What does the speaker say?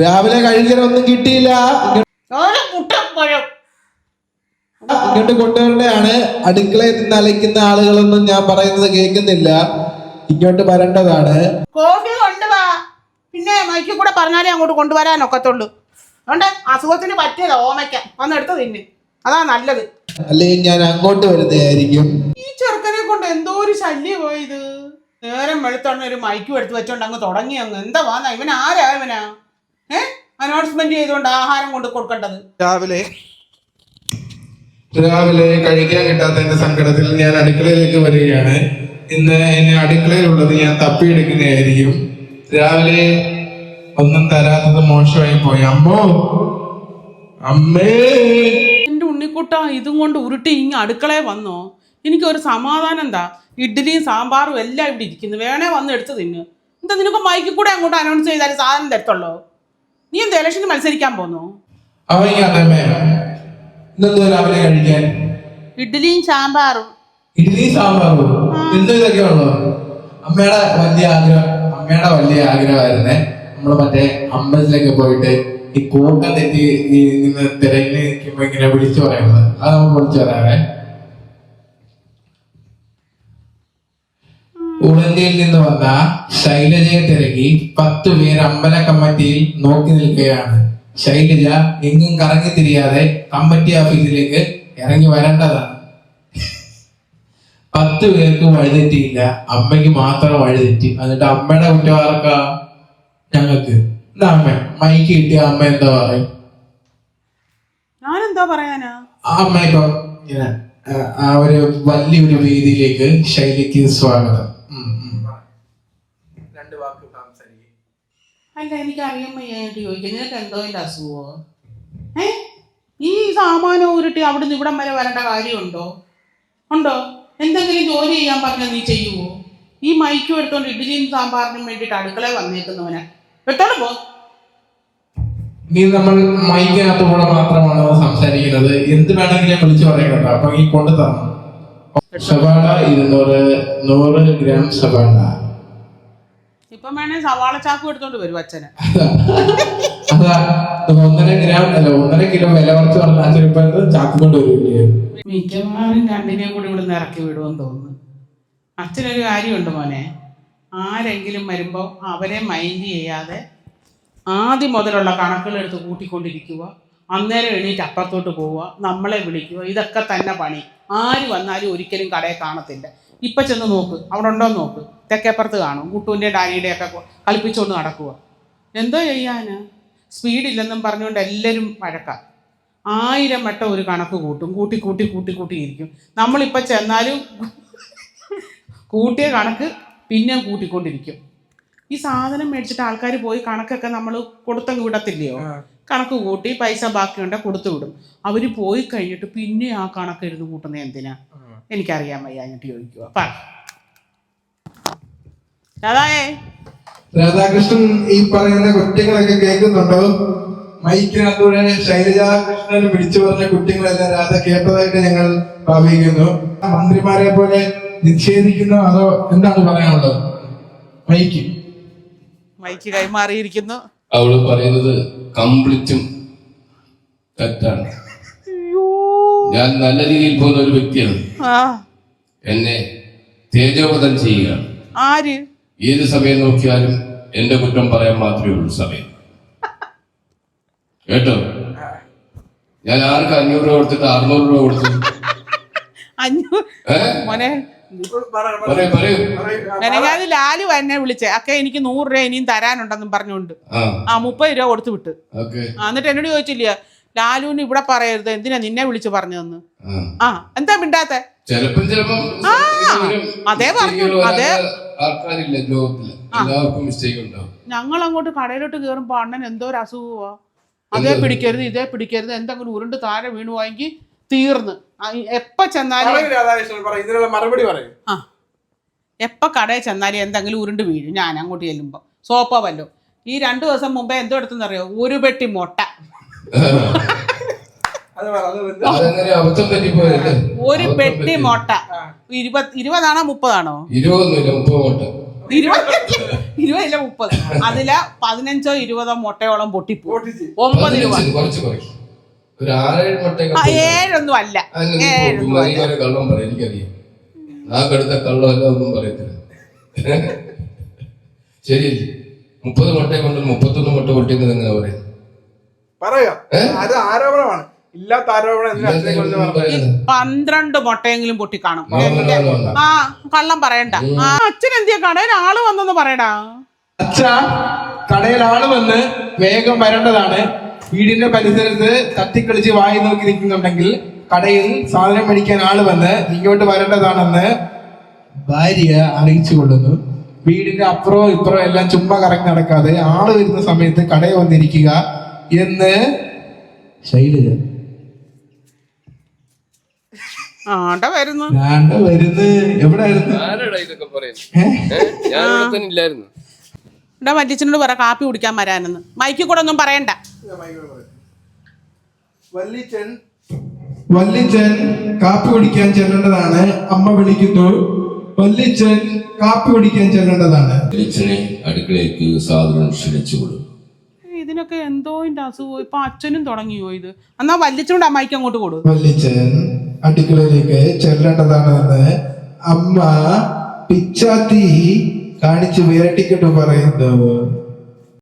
രാവിലെ കഴിക്കാനൊന്നും കിട്ടിയില്ല. ഇങ്ങോട്ട് കൊണ്ടുവരേണ്ടതാണ്. അടുക്കളയിൽ നിന്ന് അലയ്ക്കുന്ന ആളുകളൊന്നും ഞാൻ പറയുന്നത് കേൾക്കുന്നില്ല. ഇങ്ങോട്ട് വരേണ്ടതാണ്. കോഫി കൊണ്ടുവാ. പിന്നെ മൈക്കിൽ കൂടെ പറഞ്ഞാലേ അങ്ങോട്ട് കൊണ്ടുവരാൻ ഒക്കത്തുള്ളൂ. അതുകൊണ്ട് അസുഖത്തിന് പറ്റിയതാ ഓമയ്ക്ക. വന്ന് എടുത്ത് തിന്ന്, അതാ നല്ലത്. അല്ലെങ്കിൽ ഞാൻ അങ്ങോട്ട് വരുന്നതായിരിക്കും. ഈ ചെറുക്കനെ കൊണ്ട് എന്തോ ഒരു ശല്യം പോയത്. നേരം വെളുത്തോണ്ട് ഒരു മൈക്കും എടുത്ത് വെച്ചോണ്ട് അങ്ങ് തുടങ്ങി. അങ്ങ് എന്താ വാന്ന ഇവൻ ആരാ? ഇവനാ അനൗൺസ്മെന്റ് ചെയ്തോണ്ട് ആഹാരം കൊണ്ട് കൊടുക്കേണ്ടത്. രാവിലെ കഴിക്കാൻ കിട്ടാത്തതിന്റെ സങ്കടത്തിൽ ഞാൻ അടുക്കളയിലേക്ക് വരികയാണ്. ഇന്ന് എന്നെ അടുക്കളയിലുള്ളത് ഞാൻ തപ്പിയെടുക്കുന്നതായിരിക്കും. രാവിലെ ഒന്നും തരാത്തത് മോശമായി പോയി. അമ്മേ എന്റെ ഉണ്ണിക്കുട്ട ഇതും കൊണ്ട് ഉരുട്ടി ഇങ്ങ് അടുക്കളയിൽ വന്നോ? എനിക്കൊരു സമാധാനം എന്താ? ഇഡ്ഡലിയും സാമ്പാറും എല്ലാം ഇവിടെ ഇരിക്കുന്നു. വേണേ വന്ന് എടുത്ത് തിന്നു. എന്താ നിനക്ക് മൈക്കിൽ കൂടെ അങ്ങോട്ട് അനൗൺസ് ചെയ്താൽ സാധനം തരത്തുള്ളൂ? നീ എന്ത് ഇലക്ഷന് മത്സരിക്കാൻ പോന്നോ? രാവിലെ കഴിക്കാൻ ഇഡ്ഡലിയും സാമ്പാറും. എന്തോ ഇതൊക്കെയാണല്ലോ അമ്മയുടെ വലിയ ആഗ്രഹമായിരുന്നേ. നമ്മള് മറ്റേ അമ്പലത്തിലൊക്കെ പോയിട്ട് ഈ കൂട്ടം തെറ്റി നിന്ന് തിരഞ്ഞു നിൽക്കുമ്പോ ഇങ്ങനെ വിളിച്ചു പറയുന്നത്. അത് നമുക്ക് വിളിച്ചു പറയാവേ. ഉളന്തിയിൽ നിന്ന് വന്ന ശൈലജയെ തിരക്കി 10 പേര് അമ്പല കമ്മിറ്റിയിൽ നോക്കി നിൽക്കുകയാണ്. ശൈലജ എങ്ങും കറങ്ങി തിരിയാതെ കമ്മിറ്റി ഓഫീസിലേക്ക് ഇറങ്ങി വരേണ്ടതാണ്. 10 പേർക്ക് വഴിതെറ്റിയില്ല, അമ്മയ്ക്ക് മാത്രം വഴിതെറ്റി. എന്നിട്ട് അമ്മയുടെ കുറ്റവാർക്ക ഞങ്ങൾക്ക്. എന്താ അമ്മ മൈക്ക് കിട്ടിയ അമ്മ എന്താ പറയും? ഞാനെന്താ പറയാനാ? അമ്മ ഇപ്പൊ ഇങ്ങനെ ആ ഒരു വലിയൊരു വേദിയിലേക്ക് ശൈലിക്ക് സ്വാഗതം. അല്ല എനിക്ക് അറിയാൻ വയ്യായിട്ട് ചോദിക്കാം. നിനക്ക് എന്തോ എൻ്റെ അസുഖമോ? ഈ സാമാനം ഉരുട്ടി അവിടുന്ന് ഇവിടം വരെ വരേണ്ട കാര്യമുണ്ടോ? ഉണ്ടോ? എന്തെങ്കിലും ജോലി ചെയ്യാൻ പറഞ്ഞാൽ നീ ചെയ്യുവോ? ഈ മൈക്കും എടുത്തോണ്ട് ഇഡ്ഡലിയും സാമ്പാറിനും വേണ്ടിയിട്ട് അടുക്കളയിൽ വന്നേക്കുന്നവനെ എടുത്തോണ്ട് പോ. നീ നമ്മൾ മൈക്കിനകത്ത് കൂടെ മാത്രമാണ് സംസാരിക്കുന്നത്. എന്ത് വേണമെങ്കിലും വിളിച്ചു പറയാം കേട്ടോ. അപ്പൊ ഈ കൊണ്ടു തരണം. സവാള 100 ഗ്രാം സവാള. ഇപ്പം വേണേ സവാള ചാക്ക് എടുത്തോണ്ട് വരും അച്ഛന്. അതാ 1.5 കിലോ വില കുറച്ച് പറഞ്ഞാൽ ചാക്ക് കൊണ്ട് വരില്ലേ? മിക്കവാറും രണ്ടിനെയും കൂടി ഇവിടെ നിന്ന് ഇറക്കി വിടുമെന്ന് തോന്നുന്നു. അച്ഛനൊരു കാര്യമുണ്ട് മോനെ, ആരെങ്കിലും വരുമ്പോൾ അവരെ മൈൻഡ് ചെയ്യാതെ ആദ്യം മുതലുള്ള കണക്കുകളെടുത്ത് കൂട്ടിക്കൊണ്ടിരിക്കുക. അന്നേരം എണീറ്റ് അപ്പുറത്തോട്ട് പോവുക, നമ്മളെ വിളിക്കുക. ഇതൊക്കെ തന്നെ പണി. ആര് വന്നാലും ഒരിക്കലും കടയെ കാണത്തില്ല. ഇപ്പം ചെന്ന് നോക്ക്, അവിടെ ഉണ്ടോന്ന് നോക്ക്. തെക്കേപ്പുറത്ത് കാണും. കുട്ടുവിൻ്റെ ഡാനിയുടെയൊക്കെ കളിപ്പിച്ചുകൊണ്ട് നടക്കുക. എന്തോ ചെയ്യാന്? സ്പീഡില്ലെന്നും പറഞ്ഞുകൊണ്ട് എല്ലാവരും വഴക്കാം. 1000 വട്ടം ഒരു കണക്ക് കൂട്ടും. കൂട്ടിയിരിക്കും. നമ്മളിപ്പോൾ ചെന്നാലും കൂട്ടിയ കണക്ക് പിന്നെ കൂട്ടിക്കൊണ്ടിരിക്കും. ഈ സാധനം മേടിച്ചിട്ട് ആൾക്കാർ പോയി കണക്കൊക്കെ നമ്മൾ കൊടുത്തങ്ങ് വിടത്തില്ലയോ? കണക്ക് കൂട്ടി പൈസ ബാക്കിയുണ്ടെ കൊടുത്തു വിടും. അവർ പോയി കഴിഞ്ഞിട്ട് പിന്നെ ആ കണക്ക് എഴുതി കൂട്ടുന്നത് എന്തിനാ? എനിക്കറിയാൻ വയ്യ. എന്നിട്ട് ചോദിക്കുക. രാധാകൃഷ്ണൻ ഈ പറയുന്ന കുറ്റങ്ങളൊക്കെ കേൾക്കുന്നുണ്ടോ? മൈക്കിനകത്തൂടെ ശൈലജാകൃഷ്ണൻ വിളിച്ചു പറഞ്ഞ കുറ്റങ്ങളെല്ലാം രാധ കേട്ടതായിട്ട് ഞങ്ങൾ ഭാവിക്കുന്നു. മന്ത്രിമാരെ പോലെ നിഷേധിക്കുന്നു, അതോ എന്താണ് പറയാനുള്ളത്? മൈക്ക് കൈമാറിയിരിക്കുന്നു. അവള് പറയുന്നത് കംപ്ലീറ്റും തെറ്റാണ്. ഞാൻ നല്ല രീതിയിൽ പോകുന്ന ഒരു വ്യക്തിയാണ്. എന്നെ തേജോവധം ചെയ്യുക. ആര് ഏത് സമയം നോക്കിയാലും എന്റെ കുറ്റം പറയാൻ മാത്രമേ ഉള്ളൂ സമയം. കേട്ടോ? ഞാൻ ആർക്ക് 500 രൂപ കൊടുത്തിട്ട് 600 രൂപ കൊടുത്തു? മെനങ്ങാതെ ലാലു എന്നെ വിളിച്ചേ അക്കെ എനിക്ക് 100 രൂപ ഇനിയും തരാനുണ്ടെന്നും പറഞ്ഞുകൊണ്ട് 30 രൂപ കൊടുത്തു വിട്ട്. എന്നിട്ട് എന്നോട് ചോദിച്ചില്ല ലാലുവിന് ഇവിടെ പറയരുത്, എന്തിനാ നിന്നെ വിളിച്ച് പറഞ്ഞതെന്ന്. എന്താ മിണ്ടാത്ത? അതേ പറഞ്ഞു. ഞങ്ങൾ അങ്ങോട്ട് കടയിലോട്ട് കയറുമ്പോ അണ്ണൻ എന്തോ ഒരു അസുഖമാ. അതേ പിടിക്കരുത് ഇതേ പിടിക്കരുത്, എന്തെങ്കിലും ഉരുണ്ട് താഴെ വീണു വാങ്ങി തീർന്ന്. എപ്പ ചെന്നാലും എപ്പ കടയിൽ ചെന്നാലും എന്തെങ്കിലും ഉരുണ്ട് വീഴും. ഞാൻ അങ്ങോട്ട് ചെല്ലുമ്പോ സോപ്പ വല്ലോ. ഈ 2 ദിവസം മുമ്പേ എന്തോ എടുത്തെന്നറിയോ? 1 പെട്ടി മുട്ട. 1 പെട്ടി മുട്ട. 20 ആണോ 30 ആണോ? 20 20 30. അതില് 15 20 മുട്ടയോളം പൊട്ടിപ്പോ. 9 രൂപ. കുറച്ച് കുറയ്ക്കും. ഒരു 6-7 മുട്ടയൊക്കെ 7 അല്ല. 7 കള്ളം പറയാം, എനിക്കറിയാം. ആ കടുത്ത കള്ളമല്ല, ഒന്നും പറയത്തില്ല. ശരിയല്ലേ? 30 മുട്ടയെ കൊണ്ട് 31 മുട്ട പൊട്ടിയെന്ന് എങ്ങനെ പറയാം? പറയാം, അത് ആരോപണമാണ്. ഇല്ലാത്ത ആരോപണം 12 മുട്ടയെങ്കിലും പൊട്ടിക്കാണും. ആ കള്ളം പറയണ്ട. അച്ഛൻ എന്തിയാ കടയിൽ ആള് വന്നെന്ന് പറയടാ. അച്ഛ, കടയിൽ ആള് വന്ന് വേഗം വരേണ്ടതാണ്. വീടിന്റെ പരിസരത്ത് തട്ടിക്കളിച്ച് വായി നോക്കി നിൽക്കുന്നുണ്ടെങ്കിൽ കടയിൽ സാധനം മേടിക്കാൻ ആള് വന്ന് ഇങ്ങോട്ട് വരേണ്ടതാണെന്ന് ഭാര്യ അറിയിച്ചു കൊള്ളുന്നു. വീടിന്റെ അപ്പുറവും ഇപ്പുറവും എല്ലാം ചുമ്മാ കറങ്ങി നടക്കാതെ ആള് വരുന്ന സമയത്ത് കടയിൽ വന്നിരിക്കുക എന്ന് ശൈലജ. വരുന്നു. എവിടായിരുന്നു? വല്യച്ഛനോട് പറ കാപ്പി കുടിക്കാൻ വരാനെന്ന്. മൈക്കിൽ കൂടെ ഒന്നും പറയണ്ട. വല്യച്ഛൻ കാപ്പി കുടിക്കാൻ ചെല്ലേണ്ടതാണ്. അമ്മ വിളിക്കുന്നു. വല്യച്ഛൻ കാപ്പി കുടിക്കാൻ ചെല്ലേണ്ടതാണ്. അടുക്കളയ്ക്ക് സാധനം ക്ഷണിച്ചു കൊടുക്കും. ഇതിനൊക്കെ എന്തോ അസുഖം. ഇപ്പൊ അച്ഛനും തുടങ്ങിയോ ഇത്? എന്നാ വല്യച്ഛനോട് അമ്മയ്ക്ക് അങ്ങോട്ട് കൊടുക്കും. വല്യച്ഛൻ അടുക്കളയിലേക്ക് ചെല്ലേണ്ടതാണെന്ന് അമ്മ പിച്ചാത്തി കാണിച്ച് വിരട്ടിക്കിട്ട് പറയുന്നു.